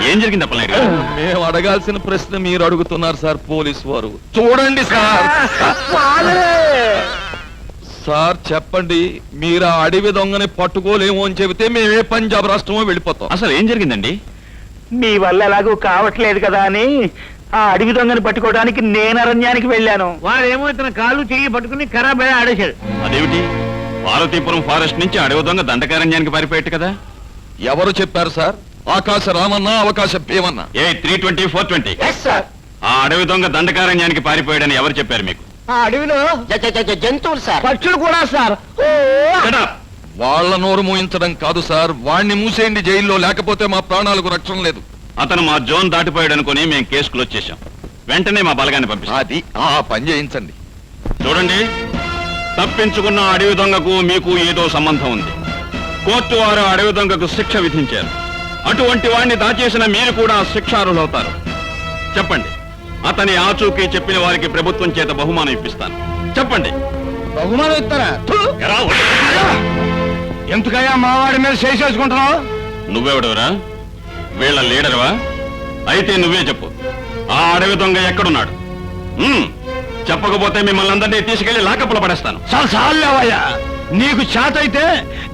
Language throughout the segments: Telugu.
ఏం జరిగింది అప్పలనాయుడు గారు? మేము అడగాల్సిన ప్రశ్న మీరు అడుగుతున్నారు సార్ పోలీసు వారు. చూడండి సార్. సార్ చెప్పండి, మీరు ఆ అడవి దొంగని పట్టుకోలేము అని చెబితే మేమే పంజాబ్ రాష్ట్రమో వెళ్ళిపోతాం. అసలు ఏం జరిగిందండి? మీ వల్ల ఎలాగూ కావట్లేదు కదా అని ఆ అడవి దొంగని పట్టుకోవడానికి నేను అరణ్యానికి వెళ్ళాను. వాడేమో ఇతను కాలు చెయ్యి పట్టుకుని ఖరాబ్ అయ్యి ఆడేశాడు. అదేమిటి, పార్వతీపురం ఫారెస్ట్ నుంచి అడవి దొంగ దండకారణ్యానికి పారిపోయాడు కదా? ఎవరు చెప్పారు సార్? ఆకాశ రామన్నా అవకాశ భీమన్నా? 320, 420. ఆ అడవి దొంగ దండకారణ్యానికి పారిపోయాడని ఎవరు చెప్పారు మీకు? ఆ అడవిలో జంతువులు సార్, పక్షులు కూడా సార్. Shut up. వాళ్ళ నోరు మూయించడం కాదు సార్, వాణ్ణి మూసేయండి జైల్లో, లేకపోతే మా ప్రాణాలకు రక్షణ లేదు. అతను మా జోన్ దాటిపోయాడు అనుకుని మేము కేసు క్లోజ్ చేశాం. వెంటనే మా బలగాన్ని పంపిస్తాం. అది ఆ పని చేయించండి. చూడండి, తప్పించుకున్న అడవి దొంగకు మీకు ఏదో సంబంధం ఉంది. కోర్టు వారు అడవి దొంగకు శిక్ష విధించారు. అటువంటి వాడిని దాచేసిన మీరు కూడా శిక్షార్హులవుతారు. చెప్పండి, అతని ఆచూకీ చెప్పిన వారికి ప్రభుత్వం చేత బహుమానం ఇప్పిస్తాను. చెప్పండి. బహుమానం ఇస్తారా? ఎరా, ఎందుకయ్యా మావాడి మీద చేసుకుంటున్నావు? నువ్వెవడవరా? వీళ్ళ లీడర్వా? అయితే నువ్వే చెప్పు, ఆ అడవి దొంగ ఎక్కడున్నాడు? చెప్పకపోతే మిమ్మల్ని అందరినీ తీసుకెళ్లి లాకప్పులో పడేస్తాను. చాలేవయ్యా, నీకు చేతైతే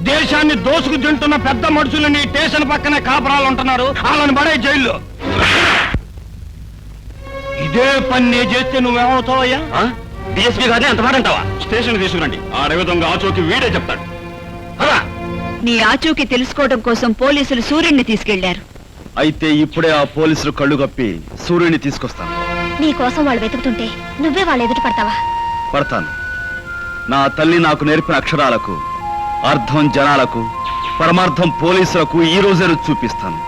దేశాన్ని దోసుకు తింటున్న పెద్ద మనుషులు నీ స్టేషన్ పక్కనే కాపురాలు ఉంటున్నారు, వాళ్ళని పడే జైల్లో. ఇదే పని నీ చేస్తే నువ్వేమవుతావయ్యా? డిఎస్పీ గారిని ఎంత మాట అంటావా? స్టేషన్ తీసుకురండి, ఆ అడవి దొంగ ఆచూకీ వీడే చెప్తాడు. నీ ఆచూకీ తెలుసుకోవడం కోసం పోలీసులు సూర్యుడిని తీసుకెళ్లారు. అయితే ఇప్పుడే ఆ పోలీసులు కళ్ళు కప్పి సూర్యుడిని తీసుకొస్తాను. నీ కోసం వాళ్ళు వెతుకుతుంటే నువ్వే వాళ్ళు ఎదుట పడతావా? పడతాను. నా తల్లి నాకు నేర్పిన అక్షరాలకు అర్థం జనాలకు, పరమార్థం పోలీసులకు ఈ రోజే రుచి చూపిస్తాను.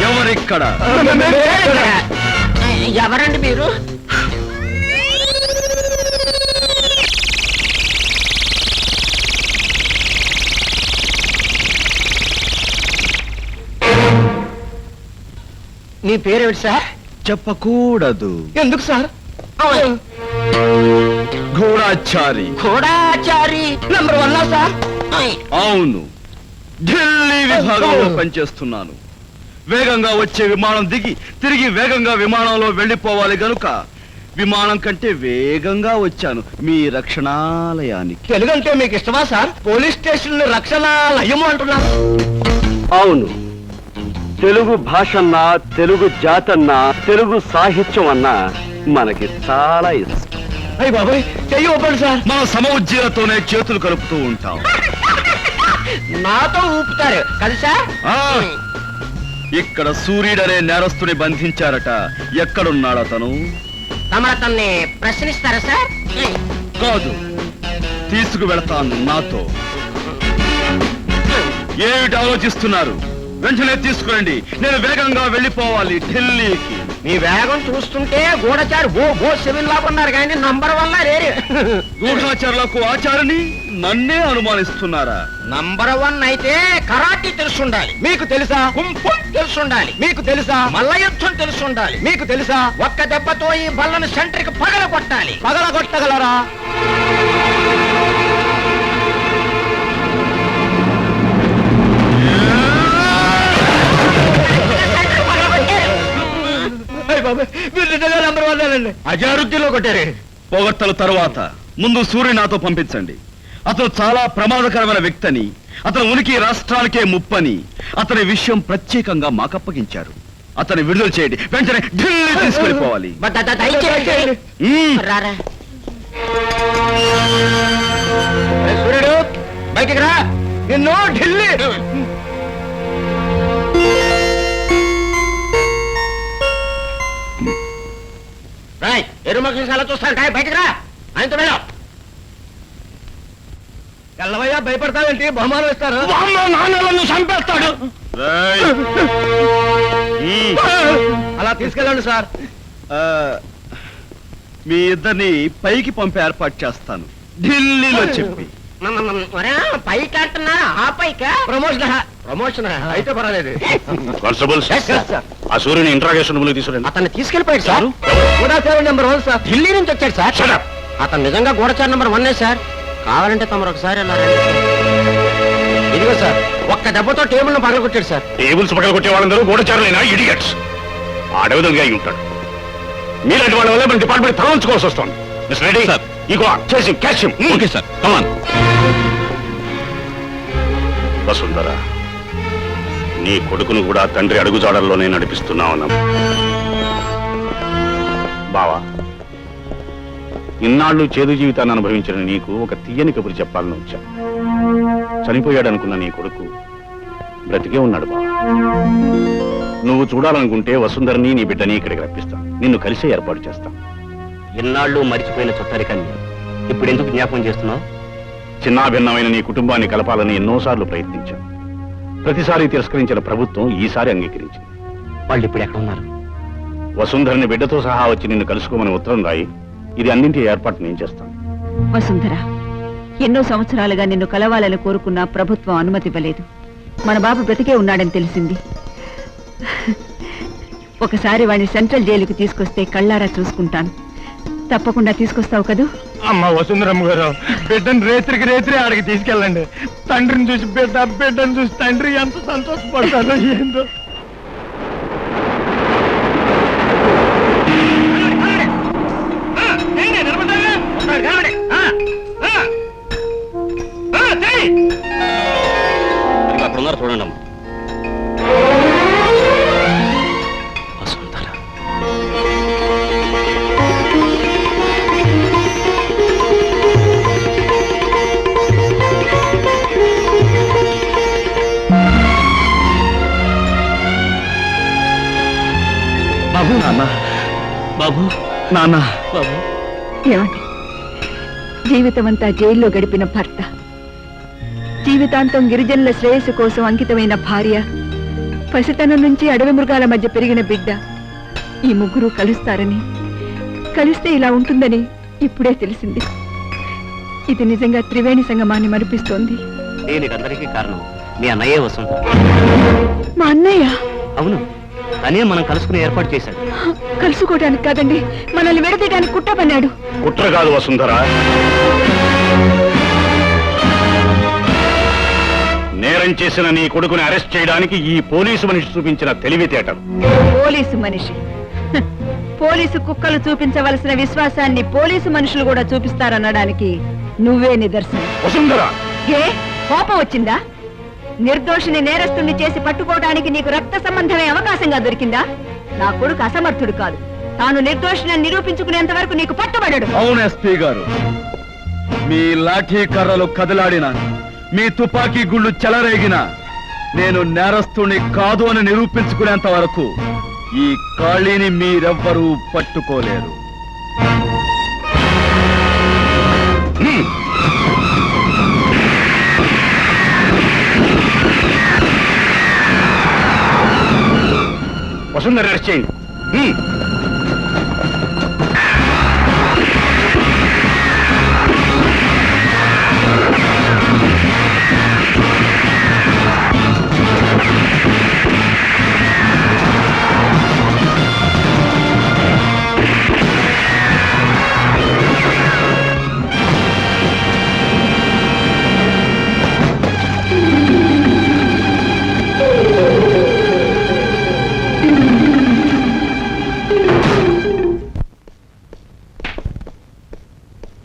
ఎవరిక్కడ? ఎవరండి మీరు? నీ పేరేమిటి సార్? చెప్పకూడదు. ఎందుకు sir? Ghodachari. Ghodachari number 1 sir? అవును, ఢిల్లీ విభాగంలో పనిచేస్తున్నాను. వేగంగా వచ్చే విమానం దిగి తిరిగి వేగంగా విమానంలో వెళ్ళిపోవాలి గనుక విమానం కంటే వేగంగా వచ్చాను మీ రక్షణాలయానికి. తెలుగంటే మీకు ఇష్టమా సార్? పోలీస్ స్టేషన్ రక్షణాలయము అంటున్నారు. అవును, తెలుగు భాషన్నా, తెలుగు జాతన్నా, తెలుగు సాహిత్యం అన్నా మనకి చాలా ఇష్టం. అయ్య బాబాయ్, చెయ్యి ఒప్పండి సార్. మన సమఉజ్జీలతోనే చేతులు కలుపుతూ ఉంటాం. నాతో ఊపుతారు కదా సార్? ఇక్కడ సూర్యుడనే నేరస్తుని బంధించారట. ఎక్కడున్నాడు అతను? తమరతన్ని ప్రశ్నిస్తారా సార్? కాదు, తీసుకువెళతాను నాతో. ఏమిటి ఆలోచిస్తున్నారు? వెంటనే తీసుకురండి, నేను వేగంగా వెళ్ళిపోవాలి ఢిల్లీకి. మీ వేగం చూస్తుంటే గూఢచారి ఓ 7 లాగున్నారు కానీ నంబర్ 1 లేరు. గూఢాచారులకు ఆచారిని నన్నే అనుమానిస్తున్నారా? నంబర్ 1 అయితే కరాటీ తెలుసుండాలి. మీకు తెలుసా? కుంఫు తెలుసుండాలి. మీకు తెలుసా? మల్ల యుద్ధం తెలుసుండాలి. మీకు తెలుసా? ఒక్క దెబ్బతో ఈ బల్లను సెంటర్కి పగల కొట్టాలి. పగల కొట్టగలరా? అజారుద్దిలో కొట్టారే. పొగట్టల తరువాత ముందు సూర్యుని నాతో పంపించండి. అతను చాలా ప్రమాదకరమైన వ్యక్తి, అతని ఉనికి రాష్ట్రానికే ముప్పని అతని విషయం ప్రత్యేకంగా మాకప్పగించారు. అతని విడుదల చేయండి, వెంటనే ఢిల్లీ తీసుకెళ్ళిపోవాలి. సూర్యుడు బయటికి రా, నిన్ను ఢిల్లీ. ఎరుమకి చాలా చూస్తాను కాయ, బయటకు రా. ఆయనతో వెళ్ళాం. ఎల్లవయ్యా, భయపడతావేంటి? బహుమానం ఇస్తారు. నాన్నలను చంపేస్తాడు. అలా తీసుకెళ్ళండి సార్. మీ ఇద్దరిని పైకి పంపే ఏర్పాటు చేస్తాను ఢిల్లీలో చెప్పి. పైకి అంటున్నారా ఆ పైక ప్రమోషన్ ప్రమోషన్ అయితే పర్వాలేదు కానిస్టేబుల్స్ ఆ సూర్యుని ఇంట్రాగేషన్ రూమ్ తీసుకురండి. అతన్ని తీసుకెళ్ళిపోయాడు సార్ గూఢచారి నెంబర్ 1 సార్ ఢిల్లీ నుంచి వచ్చాడు సార్ Shut up. అతను నిజంగా గూఢచారి నెంబర్ 1 సార్ కావాలంటే తమరు ఒకసారి అలా రండి సార్. ఇదిగో సార్ ఒక్క దెబ్బతో టేబుల్ ను పగలగొట్టాడు సార్ టేబుల్స్ పక్కన కొట్టే వాళ్ళందరూ గూఢచారులైనా ఇడియట్స్. ఆడవిధంగా అయి ఉంటాడు. మీలాంటి వాళ్ళ వల్ల మన డిపార్ట్మెంట్ తల ఉంచుకోవాల్సి వస్తుంది. మిస్టర్ రెడ్డి సార్ ఇగో చేసి cash okay sir come on. Vasundhara నీ కొడుకును కూడా తండ్రి అడుగుజాడల్లోనే నడిపిస్తున్నావు. బావా ఇన్నాళ్ళు చేదు జీవితాన్ని అనుభవించిన నీకు ఒక తీయని కబురు చెప్పాలని వచ్చా. చనిపోయాడనుకున్న నీ కొడుకు బ్రతికే ఉన్నాడు బావా. నువ్వు చూడాలనుకుంటే వసుంధరని నీ బిడ్డని ఇక్కడికి రప్పిస్తా. నిన్ను కలిసే ఏర్పాటు చేస్తా. ఇన్నాళ్ళు మరిచిపోయిన చుట్టారికాన్ని ఇప్పుడు ఎందుకు జ్ఞాపకం చేస్తున్నావు? చిన్నాభిన్నమైన నీ కుటుంబాన్ని కలపాలని ఎన్నోసార్లు ప్రయత్నించాను. ప్రతిసారి తిరస్కరించిన ప్రభుత్వం ఈసారి అంగీకరించింది. వాళ్ళు ఇప్పుడు ఎక్కడ ఉన్నారు? వసుంధరని బిడ్డతో సహా వచ్చి నిన్ను కలుసుకోమని ఉత్తరం రాయి. ఇది అన్నింటి ఏర్పాటు నేను చేస్తాను. వసుంధర, ఎన్నో సంవత్సరాలుగా నిన్ను కలవాలని కోరుకున్న ప్రభుత్వం అనుమతి ఇవ్వలేదు. మన బాబు బ్రతికే ఉన్నాడని తెలిసింది. ఒకసారి వాడిని సెంట్రల్ జైలుకి తీసుకొస్తే కళ్ళారా చూసుకుంటాను. తప్పకుండా తీసుకొస్తావు కదూ? అమ్మ వసుంధరమ్మ గారు బిడ్డను రేత్రికి రేత్రి ఆడికి తీసుకెళ్ళండి. తండ్రిని చూసి బిడ్డ, బిడ్డను చూసి తండ్రి ఎంత సంతోషపడతారో ఏందో. అక్కడ ఉన్నారు చూడండి అమ్మా. బాబు నాన్న, బాబు నాన్న, బాబు. ఏమండి, జీవితమంతా జైల్లో గడిపిన భర్త, జీవితాంతం గిరిజనుల శ్రేయస్సు కోసం అంకితమైన భార్య, పసితనం నుంచి అడవి మృగాల మధ్య పెరిగిన బిడ్డ, ఈ ముగ్గురు కలుస్తారని, కలిస్తే ఇలా ఉంటుందని ఇప్పుడే తెలిసింది. ఇది నిజంగా త్రివేణి సంగమాన్ని మరిపిస్తోంది. దీనికందరికీ కారణం మీ అన్నయ్యే వసుంధర. మా అన్నయ్య? అవును, తనే మనం కలుసుకుని ఏర్పాటు చేశాడు. కలుసుకోవడానికి కాదండి, మనల్ని విడదీయడానికి కుట్ర పన్నాడు. కుట్ర కాదు వసుంధర, నేరం చేసిన నీ కొడుకుని అరెస్ట్ చేయడానికి ఈ పోలీసు మనిషి చూపించిన తెలివితేటలు. పోలీసు మనిషి? హ, పోలీసు కుక్కలు చూపించవలసిన విశ్వాసాన్ని పోలీసు మనుషులు కూడా చూపిస్తారనడానికి నువ్వే నిదర్శనం. వసుంధర, ఏ కోపం వచ్చిందా? నిర్దోషిని నేరస్తుని చేసి పట్టుకోవడానికి నీకు రక్త సంబంధమే అవకాశంగా దొరికిందా? నా కొడుకు అసమర్థుడు కాదు, తాను నిర్దోషిని నిరూపించుకునేంత వరకు నీకు పట్టుబడడు. అవును ఎస్పీ గారు, మీ లాఠీ కర్రలు కదలాడినా, మీ తుపాకీ గుళ్ళు చెలరేగినా, నేను నేరస్తుని కాదు అని నిరూపించుకునేంత వరకు ఈ ఖాళీని మీరెవ్వరూ పట్టుకోలేరు. వసుంధర అరెస్ట్ చేయండి.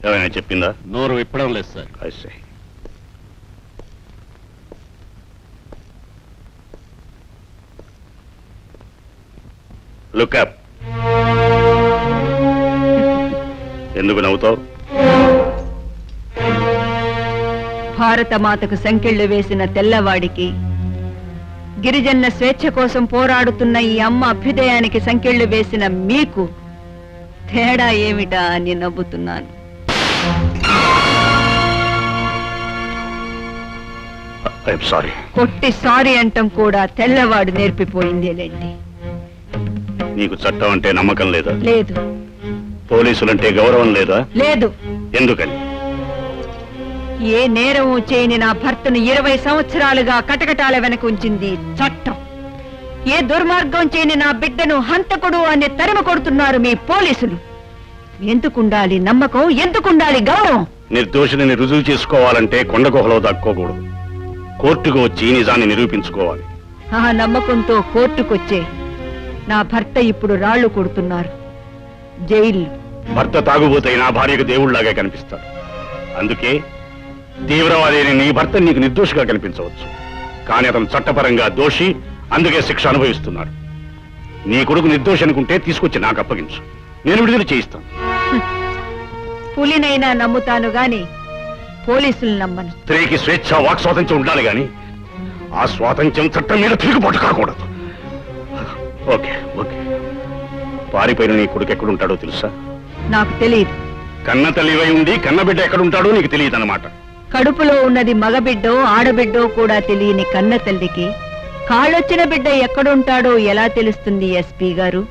ఏమైనా చెప్పిందా? నోరు విప్పడం లేదు sir. I see. Look up. ఎందుకు నవ్వుతావు? భారత మాతకు సంకెళ్లు వేసిన తెల్లవాడికి, గిరిజనుల స్వేచ్ఛ కోసం పోరాడుతున్న ఈ అమ్మ అభ్యుదయానికి సంకెళ్లు వేసిన మీకు తేడా ఏమిటా అని నవ్వుతున్నాను. I'm sorry. కొట్టి సారీ అంటం కూడా తెల్లవాడు నేర్పిపోయిందేలేండి. నీకు చట్టం అంటే నమ్మకం లేదా? లేదు. పోలీసులంటే గౌరవం లేదా? లేదు. ఎందుకని? ఏ నేరం చేయని నా భర్తను 20 సంవత్సరాలుగా కటకటాల వెనక ఉంచింది చట్టం. ఏ దుర్మార్గం చేయని నా బిడ్డను హంతకుడు అని తరిమ కొడుతున్నారు మీ పోలీసులు. ఎందుకుండాలి నమ్మకం, ఎందుకుండాలి గౌరవం? నిర్దోషిని రుజువు చేసుకోవాలంటే కొండ గుహలో దక్కోకూడదు, కోర్టుకు వచ్చి నిజాన్ని నిరూపించుకోవాలి. ఆ నమ్మకంతో కోర్టుకొచ్చే నా భర్త ఇప్పుడు రాళ్లు కొడుతున్నారు జైలు. భర్త తాగుబోతే నా భార్యకు దేవుళ్లాగా కనిపిస్తాడు. అందుకే తీవ్రవాది అయిన నీ భర్త నీకు నిర్దోషిగా కనిపించవచ్చు, కానీ అతను చట్టపరంగా దోషి, అందుకే శిక్ష అనుభవిస్తున్నాడు. నీ కొడుకు నిర్దోషి అనుకుంటే తీసుకొచ్చి నాకు అప్పగించు, నేను విడుదల చేయిస్తాను. పులినైనా నమ్ముతాను గాని పోలీసులు నమ్మను. స్త్రీకి స్వేచ్ఛ వాక్ స్వాతంత్ర్యం ఉండాలి గాని ఆ స్వాతంత్ర్యం చట్టం మీద తిరుగుబాటు కాకూడదు. ఓకే ఓకే, పారిపోయిన నీ కొడుకు ఎక్కడుంటాడో తెలుసా? నాకు తెలియదు. కన్న తల్లివై ఉండి కన్నబిడ్డ ఎక్కడుంటాడో నీకు తెలియదన్నమాట. కడుపులో ఉన్నది మగబిడ్డో ఆడబిడ్డో కూడా తెలియని కన్న తల్లికి కాళ్ళొచ్చిన బిడ్డ ఎక్కడుంటాడో ఎలా తెలుస్తుంది ఎస్పీ గారు?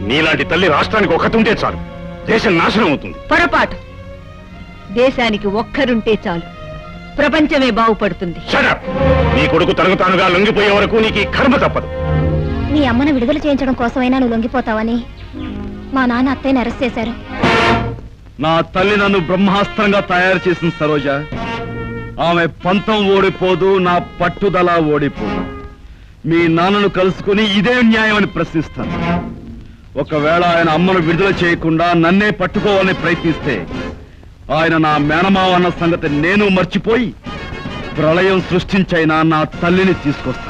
నీలాంటి తల్లి రాష్ట్రానికి ఒకతుంటే చాలు, దేశం నాశనం అవుతుంది. పొరపాటు. దేశానికి ఒక్కరుంటే చాలు, ప్రపంచమే బాగుపడుతుంది. Shut up! నీ కొడుకు తనకు లొంగిపోయే వరకు నీకు ఈ కర్మ తప్పదు. నీ అమ్మను విడుదల చేయించడం కోసమైనా నువ్వు లొంగిపోతావని మా నాన్న అత్తయ్యని అరెస్ట్ చేశారు. నా తల్లి నన్ను బ్రహ్మాస్త్రంగా తయారు చేసిన సరోజ. ఆమె పంతం ఓడిపోదు, నా పట్టుదల ఓడిపోదు. మీ నాన్నను కలుసుకుని ఇదే న్యాయం అని ప్రశ్నిస్తాను. ఒకవేళ ఆయన అమ్మను విడుదల చేయకుండా నన్నే పట్టుకోవాలని ప్రయత్నిస్తే ఆయన నా మేనమావ అన్న సంగతి నేను మర్చిపోయి ప్రళయం సృష్టించైనా నా తల్లిని తీసుకొస్తాను.